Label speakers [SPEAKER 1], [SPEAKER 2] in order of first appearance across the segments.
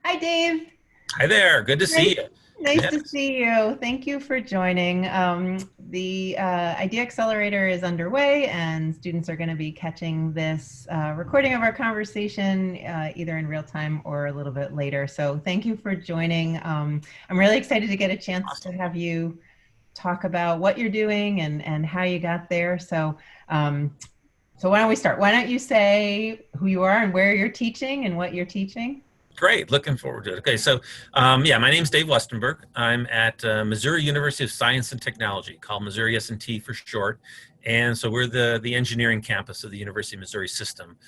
[SPEAKER 1] Hi, Dave.
[SPEAKER 2] Hi there. Good to see
[SPEAKER 1] Nice,
[SPEAKER 2] you.
[SPEAKER 1] nice to
[SPEAKER 2] Yes.
[SPEAKER 1] see you. Thank you for joining. The Idea Accelerator is underway, and students are going to be catching this recording of our conversation either in real time or a little bit later. So, thank you for joining. I'm really excited to get a chance to
[SPEAKER 2] Awesome.
[SPEAKER 1] have you talk about what you're doing and how you got there. Um, so why don't we start? Why don't you say who you are and where you're teaching and what you're teaching?
[SPEAKER 2] Great. Looking forward to it. Okay. So, my name's Dave Westenberg. I'm at Missouri University of Science and Technology, called Missouri S&T for short. And so we're the engineering campus of the University of Missouri system.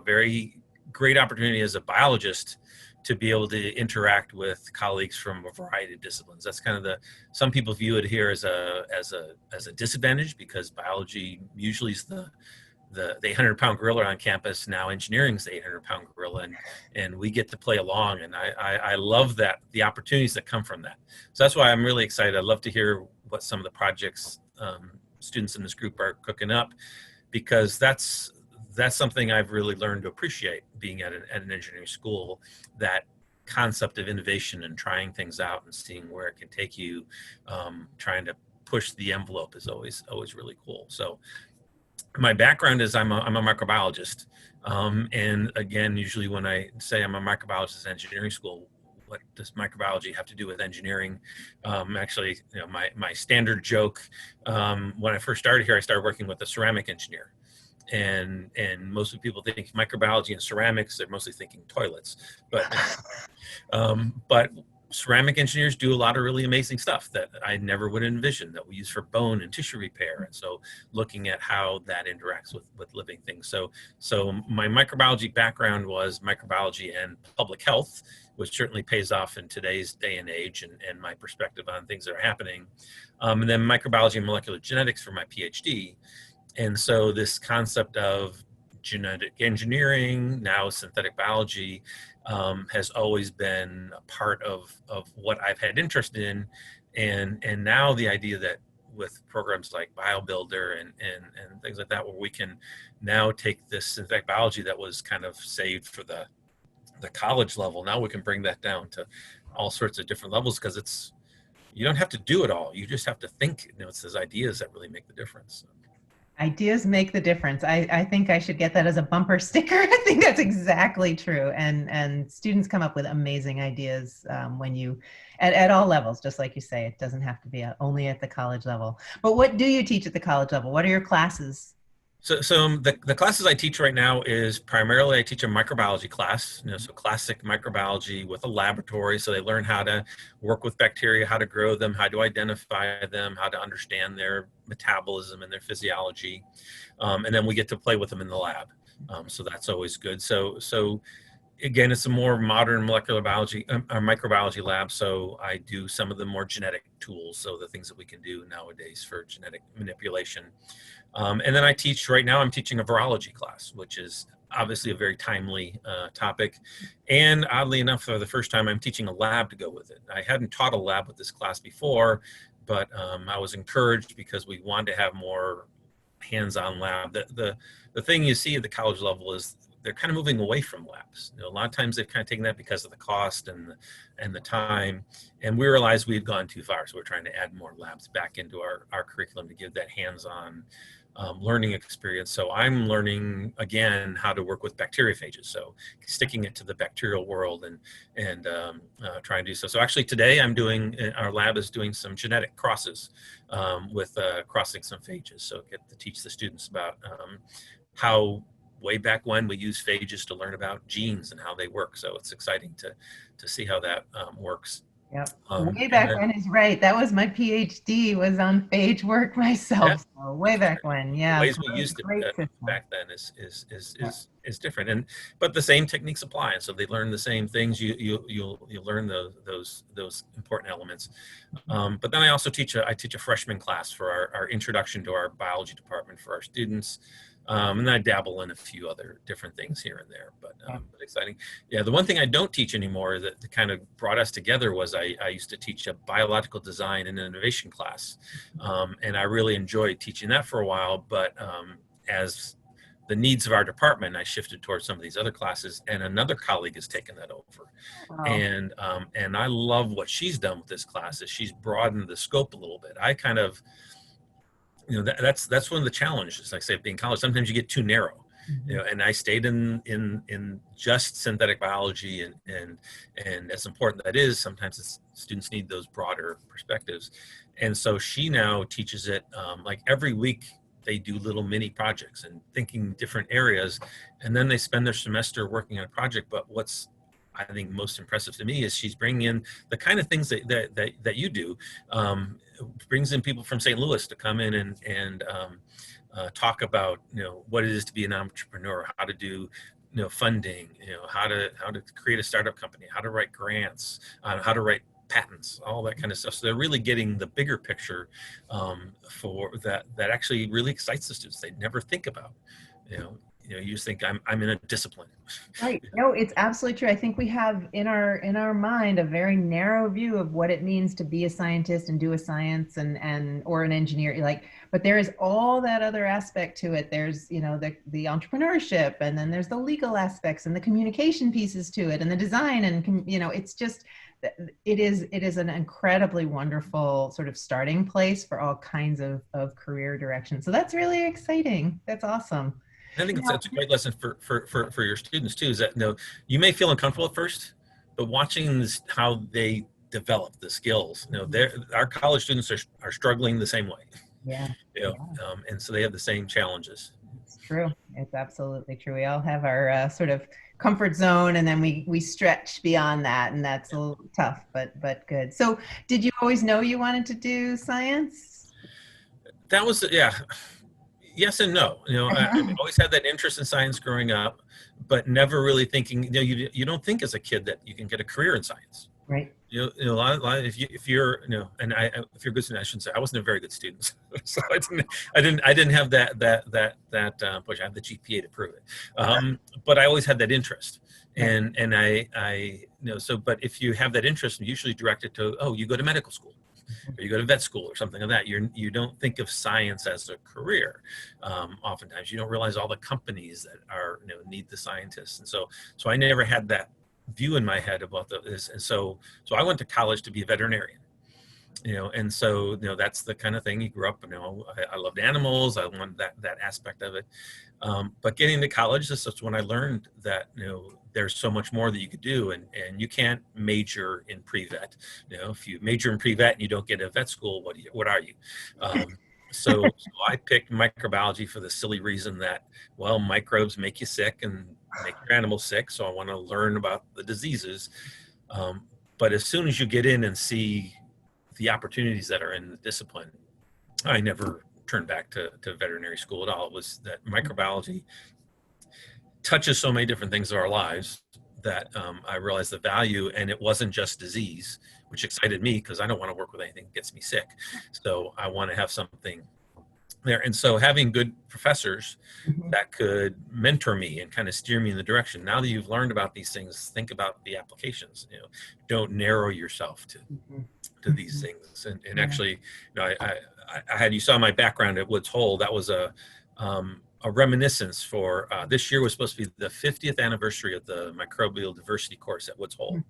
[SPEAKER 2] Very great opportunity as a biologist to be able to interact with colleagues from a variety of disciplines. That's kind of some people view it here as a disadvantage because biology usually is the 800-pound gorilla on campus. Now engineering is the 800-pound gorilla, and we get to play along, and I love that, the opportunities that come from that. So that's why I'm really excited. I'd love to hear what some of the projects students in this group are cooking up, because that's something I've really learned to appreciate being at an engineering school. That concept of innovation and trying things out and seeing where it can take you, trying to push the envelope is always really cool. So my background is I'm a microbiologist. And again, usually when I say I'm a microbiologist at engineering school, what does microbiology have to do with engineering? Actually, my standard joke, when I first started here, I started working with a ceramic engineer. And most of the people think microbiology and ceramics, they're mostly thinking toilets. But ceramic engineers do a lot of really amazing stuff that I never would envision, that we use for bone and tissue repair. And so looking at how that interacts with living things. So my microbiology background was microbiology and public health, which certainly pays off in today's day and age, and my perspective on things that are happening. And then microbiology and molecular genetics for my PhD. And so this concept of genetic engineering, now synthetic biology, has always been a part of what I've had interest in. And now the idea that with programs like BioBuilder and things like that, where we can now take this synthetic biology that was kind of saved for the college level, now we can bring that down to all sorts of different levels, because you don't have to do it all. You just have to think. It's those ideas that really make the difference.
[SPEAKER 1] Ideas make the difference. I think I should get that as a bumper sticker. I think that's exactly true. And students come up with amazing ideas when you, at all levels, just like you say, it doesn't have to be only at the college level. But what do you teach at the college level? What are your classes?
[SPEAKER 2] So the classes I teach right now is primarily I teach a microbiology class, so classic microbiology with a laboratory. So they learn how to work with bacteria, how to grow them, how to identify them, how to understand their metabolism and their physiology. And then we get to play with them in the lab. So that's always good. So again, it's a more modern molecular biology or microbiology lab. So I do some of the more genetic tools. So the things that we can do nowadays for genetic manipulation. And then right now I'm teaching a virology class, which is obviously a very timely topic. And oddly enough, for the first time, I'm teaching a lab to go with it. I hadn't taught a lab with this class before, but I was encouraged because we wanted to have more hands-on lab. The thing you see at the college level is they're kind of moving away from labs. A lot of times they've kind of taken that because of the cost and the time. And we realized we had gone too far. So we're trying to add more labs back into our curriculum to give that hands-on learning experience. So I'm learning again how to work with bacteriophages. So sticking it to the bacterial world and trying to do so. So actually today our lab is doing some genetic crosses with crossing some phages. So get to teach the students about how way back when we used phages to learn about genes and how they work. So it's exciting to see how that works.
[SPEAKER 1] Yep.
[SPEAKER 2] Um,
[SPEAKER 1] Way
[SPEAKER 2] and
[SPEAKER 1] back
[SPEAKER 2] then,
[SPEAKER 1] when is right. That was my PhD was on phage work
[SPEAKER 2] yeah,
[SPEAKER 1] myself. So way back when.
[SPEAKER 2] the
[SPEAKER 1] Yeah.
[SPEAKER 2] ways we used it
[SPEAKER 1] Great system.
[SPEAKER 2] back then is different, but the same techniques apply, and so they learn the same things. You learn those important elements. But then I teach a freshman class for our introduction to our biology department for our students. And I dabble in a few other different things here and there, but exciting. Yeah, the one thing I don't teach anymore that kind of brought us together was I used to teach a biological design and innovation class. And I really enjoyed teaching that for a while, but as the needs of our department, I shifted towards some of these other classes, and another colleague has taken that over.
[SPEAKER 1] Wow.
[SPEAKER 2] And I love what she's done with this class is she's broadened the scope a little bit. I kind of, that's one of the challenges, like I say, being in college, sometimes you get too narrow. And I stayed in just synthetic biology, and as important that is, sometimes students need those broader perspectives. And so she now teaches it like every week. They do little mini projects and thinking different areas, and then they spend their semester working on a project. But what's, I think, most impressive to me is she's bringing in the kind of things that you do. Brings in people from St. Louis to come in and talk about what it is to be an entrepreneur, how to do funding, how to create a startup company, how to write grants, how to write patents, all that kind of stuff. So they're really getting the bigger picture for that actually really excites the students. They never think about, you just think I'm in a discipline.
[SPEAKER 1] Right. No, it's absolutely true. I think we have in our mind a very narrow view of what it means to be a scientist and do a science and or an engineer. But there is all that other aspect to it. There's the entrepreneurship, and then there's the legal aspects and the communication pieces to it, and the design, and it's just it is an incredibly wonderful sort of starting place for all kinds of career direction. So that's really exciting. That's awesome.
[SPEAKER 2] I think that's a great lesson for your students too, is that you may feel uncomfortable at first, but watching how they develop the skills, our college students are struggling the same way.
[SPEAKER 1] Yeah.
[SPEAKER 2] And so they have the same challenges.
[SPEAKER 1] It's true. It's absolutely true. We all have our sort of comfort zone, and then we stretch beyond that, and that's a little tough, but good. So did you always know you wanted to do science?
[SPEAKER 2] That was, yes and no. I always had that interest in science growing up, but never really thinking, you don't think as a kid that you can get a career in science.
[SPEAKER 1] Right.
[SPEAKER 2] A lot if you're, and if you're a good student, I shouldn't say I wasn't a very good student, so I didn't have that push. I have the GPA to prove it, but I always had that interest, and I but if you have that interest, usually directed to, you go to medical school, or you go to vet school or something like that. You don't think of science as a career. Oftentimes, you don't realize all the companies that are need the scientists, and so I never had that view in my head about this. And so I went to college to be a veterinarian, and so that's the kind of thing you grew up. I loved animals. I wanted that aspect of it. But getting to college, this is when I learned that there's so much more that you could do, and you can't major in pre-vet. If you major in pre-vet and you don't get a vet school, what are you? So I picked microbiology for the silly reason that, microbes make you sick and make your animals sick. So I want to learn about the diseases. But as soon as you get in and see the opportunities that are in the discipline, I never turned back to veterinary school at all. It was that microbiology touches so many different things of our lives that I realized the value, and it wasn't just disease, which excited me because I don't want to work with anything that gets me sick. So I want to have something there. And so having good professors that could mentor me and kind of steer me in the direction. Now that you've learned about these things, think about the applications. Don't narrow yourself to these things. And actually, I had, you saw my background at Woods Hole. That was a reminiscence for this year was supposed to be the 50th anniversary of the microbial diversity course at Woods Hole.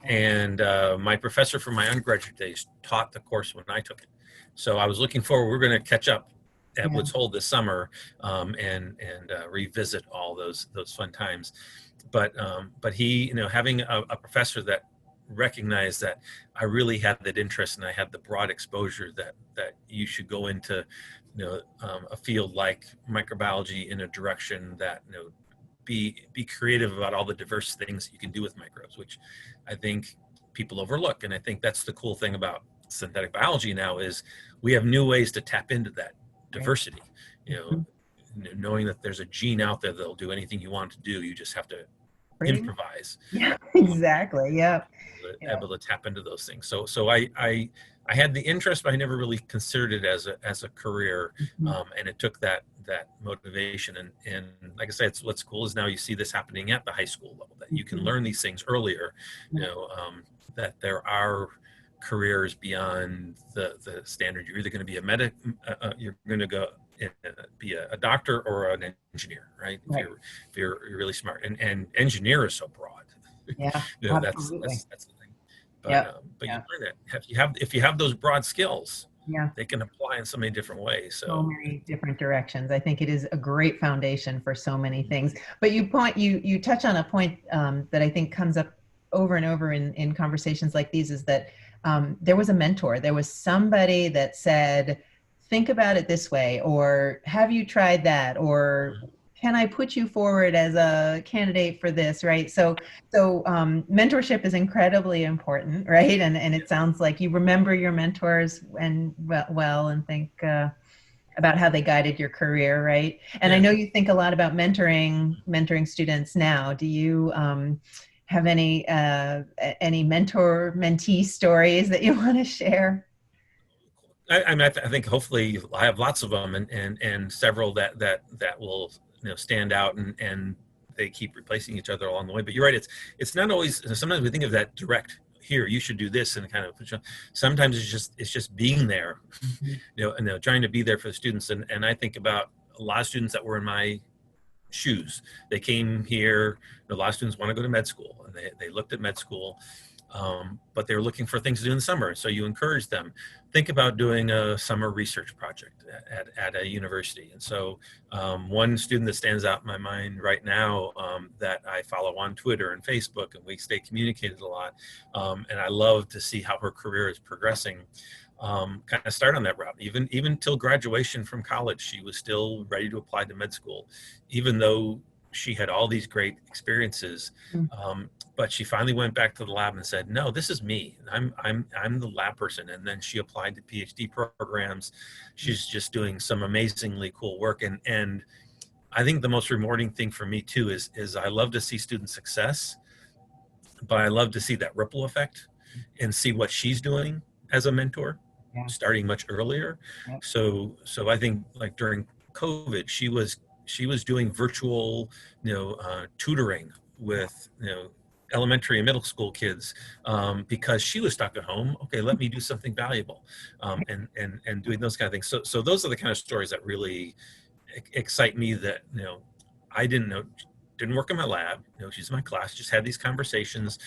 [SPEAKER 2] And my professor from my undergraduate days taught the course when I took it. So I was looking forward, we're going to catch up at Woods Hole this summer and revisit all those fun times. But he, having a professor that recognized that I really had that interest and I had the broad exposure that you should go into a field like microbiology in a direction that be creative about all the diverse things that you can do with microbes, which I think people overlook. And I think that's the cool thing about synthetic biology now is we have new ways to tap into that diversity. Knowing that there's a gene out there that'll do anything you want to do, you just have to improvise.
[SPEAKER 1] Yeah, exactly. Yeah.
[SPEAKER 2] Able to tap into those things. So I had the interest, but I never really considered it as a career. And it took that motivation. And like I said, what's cool is now you see this happening at the high school level, that you can learn these things earlier, that there are careers beyond the standard. You're either going to be you're going to go be a doctor or an engineer, right?
[SPEAKER 1] Right.
[SPEAKER 2] If you're really smart, and engineer is so broad.
[SPEAKER 1] Yeah,
[SPEAKER 2] You know,
[SPEAKER 1] absolutely.
[SPEAKER 2] that's the thing.
[SPEAKER 1] Yep.
[SPEAKER 2] But you
[SPEAKER 1] Yeah.
[SPEAKER 2] learn that if you have those broad skills,
[SPEAKER 1] Yeah.
[SPEAKER 2] they can apply in so many different ways.
[SPEAKER 1] So
[SPEAKER 2] So
[SPEAKER 1] many different directions. I think it is a great foundation for so many things. But you touch on a point that I think comes up over and over in conversations like these, is that there was a mentor. There was somebody that said, think about it this way, or have you tried that, or can I put you forward as a candidate for this, right? So mentorship is incredibly important, right? And it sounds like you remember your mentors and well and think about how they guided your career, right? And I
[SPEAKER 2] yeah.
[SPEAKER 1] know you think a lot about mentoring students now. Do you have any mentor mentee stories that you want to share?
[SPEAKER 2] I mean, I think hopefully I have lots of them, and several that will stand out, and they keep replacing each other along the way. But you're right; it's not always. Sometimes we think of that direct. Here, you should do this, and kind of. Sometimes it's just being there,
[SPEAKER 1] Mhm.
[SPEAKER 2] trying to be there for the students. And I think about a lot of students that were in my shoes. They came here. A lot of students want to go to med school, and they looked at med school, but they were looking for things to do in the summer. So you encourage them, think about doing a summer research project at a university. And so one student that stands out in my mind right now that I follow on Twitter and Facebook, and we stay communicated a lot, and I love to see how her career is progressing. Kind of start on that route. Even till graduation from college, she was still ready to apply to med school, even though she had all these great experiences. But she finally went back to the lab and said, "No, this is me. I'm the lab person." And then she applied to PhD programs. She's just doing some amazingly cool work. And I think the most rewarding thing for me too is I love to see student success, but I love to see that ripple effect and see what she's doing as a mentor,
[SPEAKER 1] Yeah.
[SPEAKER 2] starting much earlier.
[SPEAKER 1] Yep.
[SPEAKER 2] So I think like during COVID, she was doing virtual, tutoring with, elementary and middle school kids because she was stuck at home. Okay, let me do something valuable, and doing those kind of things. So those are the kind of stories that really excite me. That I didn't work in my lab. She's in my class. Just had these conversations,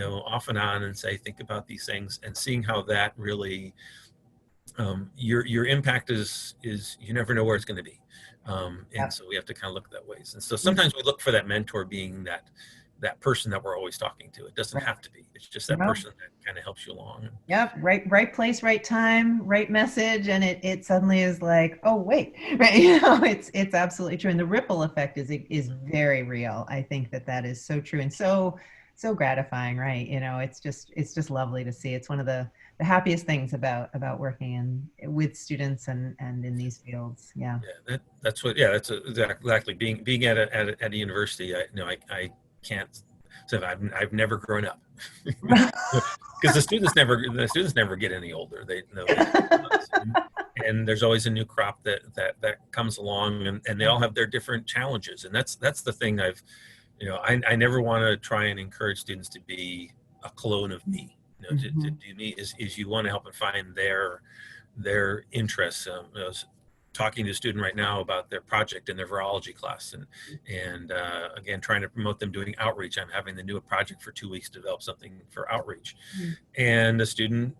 [SPEAKER 2] off and on, and say, think about these things, and seeing how that really your impact is you never know where it's going to be. And so we have to kind of look at that ways. And so sometimes we look for that mentor being that person that we're always talking to. It doesn't have to be. It's just that person that kind of helps you along.
[SPEAKER 1] Yep. Right place, right time, right message. And it suddenly is like, oh, wait, right. It's absolutely true. And the ripple effect is very real. I think that is so true and so gratifying, right? It's just lovely to see. It's one of the happiest things about working with students and in these fields. Yeah.
[SPEAKER 2] That's exactly being at a university. I can't say I've never grown up because the students never get any older. They and there's always a new crop that comes along, and they all have their different challenges. And that's the thing I never want to try and encourage students to be a clone of me. To do me is you want to help them find their interests. I was talking to a student right now about their project in their virology class, and again trying to promote them doing outreach. I'm having them do a project for 2 weeks to develop something for outreach, and the student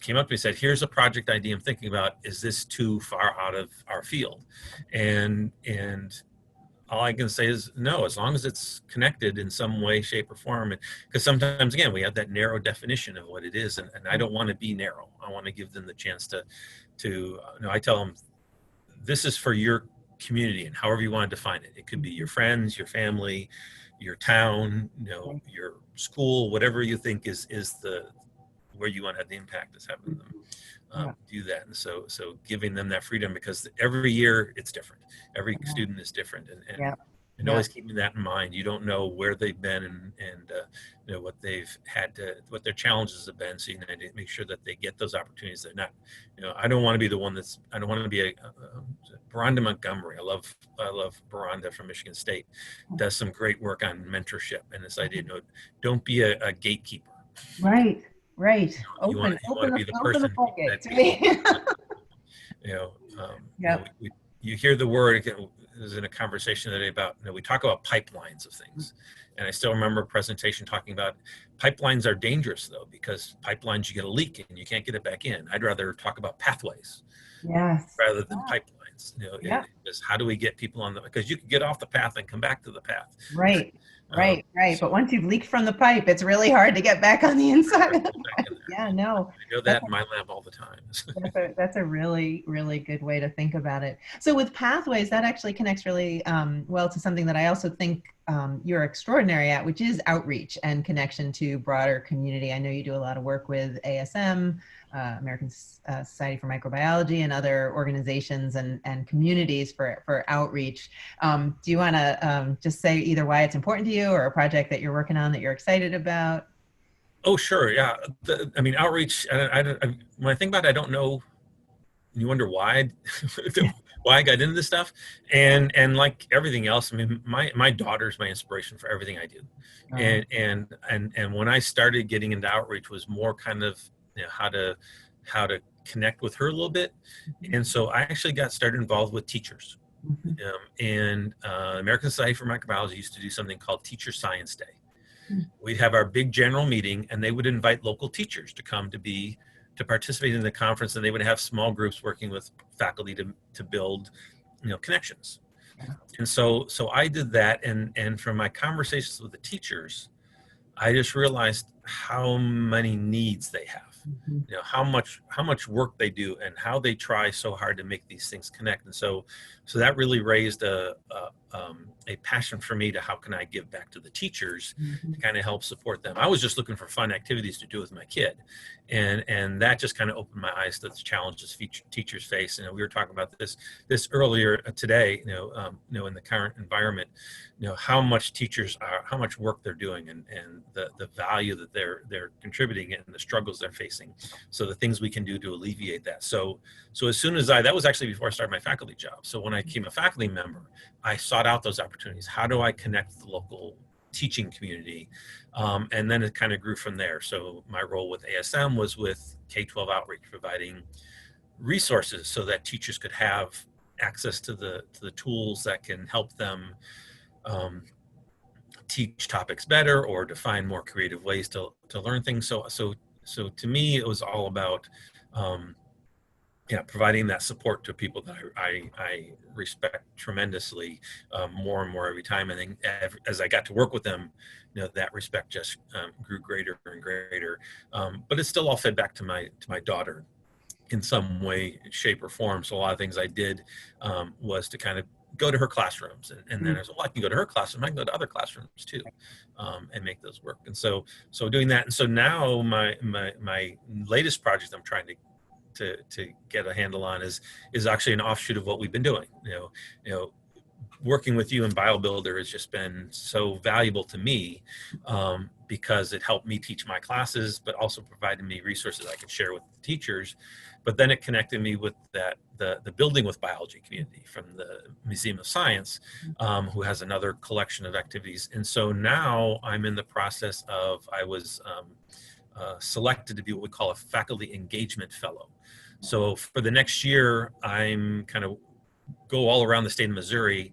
[SPEAKER 2] came up to me and said, "Here's a project idea I'm thinking about. Is this too far out of our field?" And all I can say is no, as long as it's connected in some way, shape, or form. Because sometimes, again, we have that narrow definition of what it is, and I don't want to be narrow. I want to give them the chance to I tell them, this is for your community, and however you want to define it. It could be your friends, your family, your town, your school, whatever you think is the where you want to have the impact is having them do that. And so giving them that freedom, because every year it's different. Every student is different, and always keeping that in mind. You don't know where they've been and what they've had what their challenges have been. So you need to make sure that they get those opportunities. They're not, I don't want to be the one I don't want to be a Beronda Montgomery. I love Beronda from Michigan State. Does some great work on mentorship and this idea, don't be a gatekeeper.
[SPEAKER 1] Right.
[SPEAKER 2] You want to be the person that you hear the word, it was in a conversation the other day about, we talk about pipelines of things. And I still remember a presentation talking about pipelines are dangerous though, because pipelines, you get a leak and you can't get it back in. I'd rather talk about pathways
[SPEAKER 1] Yes.
[SPEAKER 2] rather than pipelines.
[SPEAKER 1] Yeah.
[SPEAKER 2] Is how do we get people on because you can get off the path and come back to the path.
[SPEAKER 1] Right.
[SPEAKER 2] Um,
[SPEAKER 1] Right.
[SPEAKER 2] so
[SPEAKER 1] But once you've leaked from the pipe, it's really hard to get back on the inside of the pipe. Yeah, no.
[SPEAKER 2] I know that in my lab all the time.
[SPEAKER 1] That's a really, really good way to think about it. So with pathways, that actually connects really well to something that I also think you're extraordinary at, which is outreach and connection to broader community. I know you do a lot of work with ASM, American Society for Microbiology, and other organizations and communities for outreach. Do you want to just say either why it's important to you or a project that you're working on that you're excited about?
[SPEAKER 2] Oh, sure. Yeah. I mean, outreach, when I think about it, I don't know. You wonder why, why I got into this stuff. And like everything else, I mean, my daughter's my inspiration for everything I do. And when I started getting into outreach was more kind of, how to connect with her a little bit. And so I actually got started involved with teachers. And American Society for Microbiology used to do something called Teacher Science Day. We'd have our big general meeting and they would invite local teachers to come to participate in the conference, and they would have small groups working with faculty to build, connections. And so I did that. And from my conversations with the teachers, I just realized how many needs they have, how much work they do and how they try so hard to make these things connect. And so that really raised a passion for me to how can I give back to the teachers to kind of help support them. I was just looking for fun activities to do with my kid. And that just kind of opened my eyes to the challenges teachers face. And we were talking about this earlier today, in the current environment, how much teachers are, how much work they're doing and the value that they're contributing and the struggles they're facing. So the things we can do to alleviate that. So as soon as that was actually before I started my faculty job. So when I became a faculty member, I sought out those opportunities. How do I connect with the local teaching community? And then it kind of grew from there. So my role with ASM was with K-12 outreach, providing resources so that teachers could have access to the tools that can help them teach topics better or to find more creative ways to learn things. So to me, it was all about providing that support to people that I respect tremendously, more and more every time. And then as I got to work with them, that respect just grew greater and greater. But it still all fed back to my daughter in some way, shape, or form. So a lot of things I did was to kind of go to her classrooms, and then I was like, well, I can go to her classroom, I can go to other classrooms too, and make those work. And so doing that. And so now my latest project I'm trying to get a handle on is actually an offshoot of what we've been doing. Working with you in BioBuilder has just been so valuable to me, because it helped me teach my classes, but also provided me resources I could share with the teachers. But then it connected me with the Building with Biology community from the Museum of Science, who has another collection of activities. And so now I'm in the process of, I was selected to be what we call a faculty engagement fellow. So for the next year, I'm kind of go all around the state of Missouri,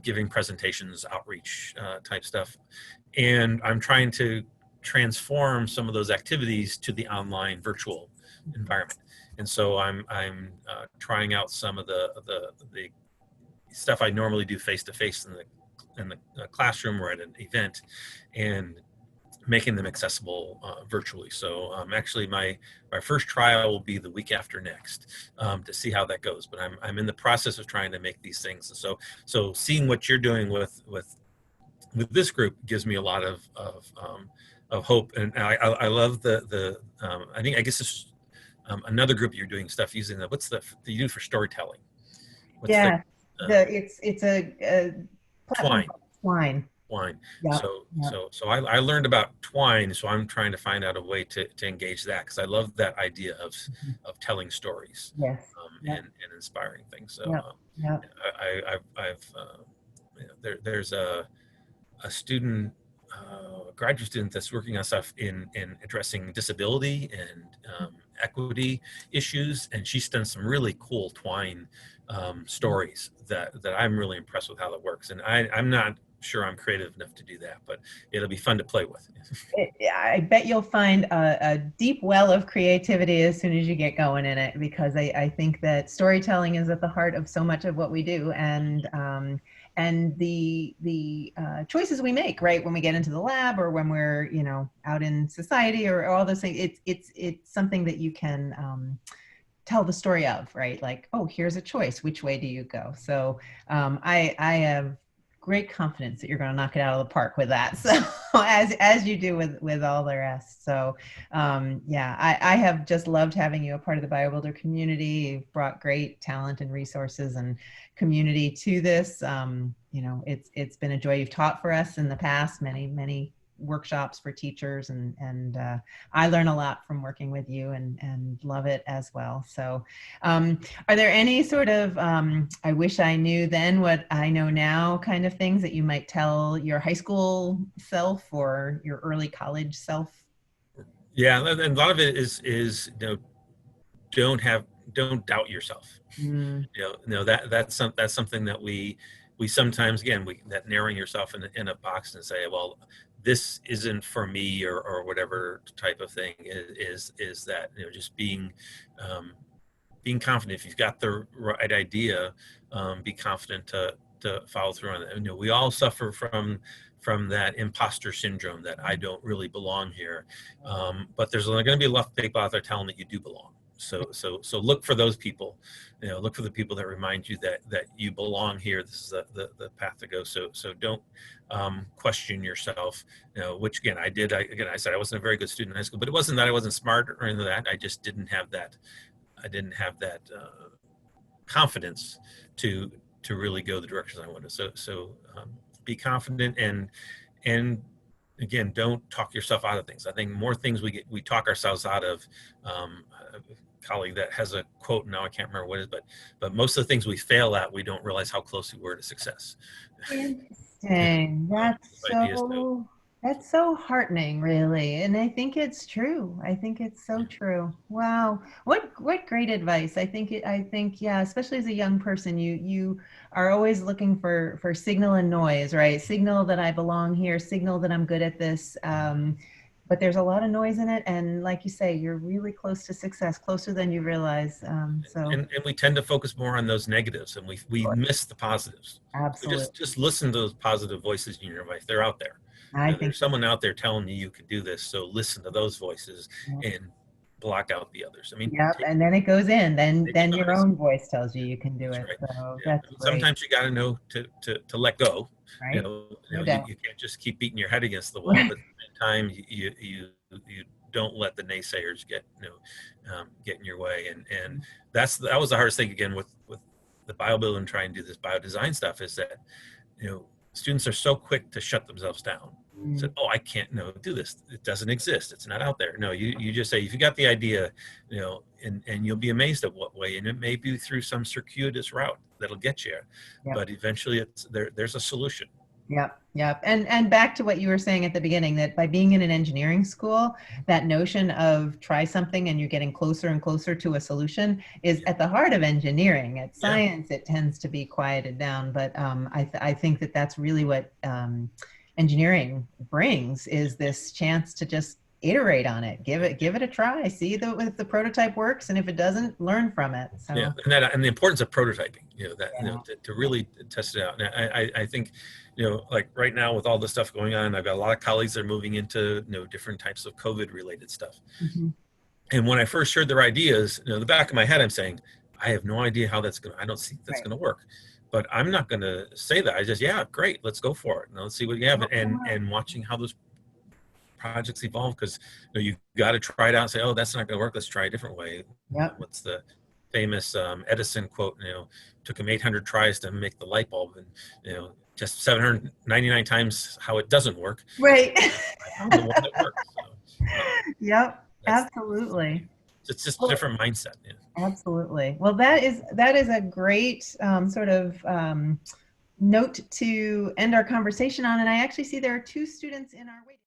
[SPEAKER 2] giving presentations, outreach type stuff. And I'm trying to transform some of those activities to the online virtual environment. And so I'm trying out some of the stuff I normally do face-to-face in the classroom or at an event, and making them accessible virtually. So actually my first trial will be the week after next, to see how that goes. But I'm in the process of trying to make these things. So seeing what you're doing with this group gives me a lot of hope. And I love I guess this another group you're doing stuff using what's that you do for storytelling?
[SPEAKER 1] It's a platform called Twine. Yep.
[SPEAKER 2] So I learned about Twine, so I'm trying to find out a way to engage that, because I love that idea of telling stories, and inspiring things. So there's a student, a graduate student that's working on stuff in addressing disability and equity issues, and she's done some really cool twine stories that I'm really impressed with how that works. And I'm not sure I'm creative enough to do that, but it'll be fun to play with.
[SPEAKER 1] I bet you'll find a deep well of creativity as soon as you get going in it, because I think that storytelling is at the heart of so much of what we do, and the choices we make, right, when we get into the lab or when we're, you know, out in society or all those things. It's something that you can tell the story of, right? Like, oh, here's a choice. Which way do you go? So I have great confidence that you're going to knock it out of the park with that. So as you do with all the rest. So yeah, I have just loved having you a part of the BioBuilder community. You've brought great talent and resources and community to this. You know, it's been a joy. You've taught for us in the past, many workshops for teachers, and I learn a lot from working with you, and love it as well. So are there any sort of I wish I knew then what I know now kind of things that you might tell your high school self or your early college self?
[SPEAKER 2] Yeah, and a lot of it is you know, don't doubt yourself. You know that's something that we sometimes, again, that narrowing yourself in a box and say, well, this isn't for me, or whatever type of thing is that, you know, just being confident. If you've got the right idea, be confident to follow through on it. You know, we all suffer from that imposter syndrome, that I don't really belong here, but there's only going to be a lot of people out there telling that you do belong. So look for those people, you know, look for the people that remind you that you belong here. This is the path to go. So don't question yourself, you know, which again, I did. I said I wasn't a very good student in high school, but it wasn't that I wasn't smart or anything like that. I just didn't have that. I didn't have that confidence to really go the directions I wanted. So be confident, and again, don't talk yourself out of things. I think more things we talk ourselves out of. A colleague that has a quote, now I can't remember what it is, but most of the things we fail at, we don't realize how close we were to success.
[SPEAKER 1] Interesting. That's so heartening, really. And I think it's true. I think it's so true. Wow. What great advice. I think yeah, especially as a young person, you are always looking for signal and noise, right? Signal that I belong here, signal that I'm good at this. But there's a lot of noise in it, and like you say, you're really close to success, closer than you realize.
[SPEAKER 2] And we tend to focus more on those negatives, and we miss the positives.
[SPEAKER 1] Absolutely.
[SPEAKER 2] So just listen to those positive voices in your life. They're out there.
[SPEAKER 1] I think
[SPEAKER 2] there's someone out there telling you can do this. So listen to those voices and block out the others. I mean,
[SPEAKER 1] yep. And then it goes in. Then your own voice tells you can do it.
[SPEAKER 2] Right.
[SPEAKER 1] So
[SPEAKER 2] Yeah.
[SPEAKER 1] that's great.
[SPEAKER 2] Sometimes you got to know to let go.
[SPEAKER 1] Right.
[SPEAKER 2] You can't just keep beating your head against the wall. But at the same time, you don't let the naysayers get in your way. And that was the hardest thing, again, with the BioBuilder and trying to do this biodesign stuff, is that, you know, students are so quick to shut themselves down. Said, oh, I can't do this. It doesn't exist. It's not out there. No, you just say, if you got the idea, you know, and you'll be amazed at what way, and it may be through some circuitous route that'll get you, but eventually there's a solution.
[SPEAKER 1] Yep. And back to what you were saying at the beginning, that by being in an engineering school, that notion of try something and you're getting closer and closer to a solution is at the heart of engineering. At science, it tends to be quieted down, but I think that that's really what engineering brings, is this chance to just iterate on it, give it a try, see if the prototype works, and if it doesn't, learn from it. So
[SPEAKER 2] and the importance of prototyping, to really test it out. And I think, like right now with all the stuff going on, I've got a lot of colleagues that are moving into different types of COVID related stuff. And when I first heard their ideas, the back of my head, I'm saying, I have no idea how I don't see that's going to work. But I'm not going to say that. I just, great, let's go for it. Now let's see what you have. And watching how those projects evolve, because you've got to try it out and say, oh, that's not going to work. Let's try a different way. What's the famous Edison quote? Took him 800 tries to make the light bulb, and just 799 times how it doesn't work.
[SPEAKER 1] Right.
[SPEAKER 2] I found the one that works. So,
[SPEAKER 1] absolutely.
[SPEAKER 2] It's just a different mindset.
[SPEAKER 1] Absolutely. Well, that is a great sort of note to end our conversation on. And I actually see there are 2 students in our waiting.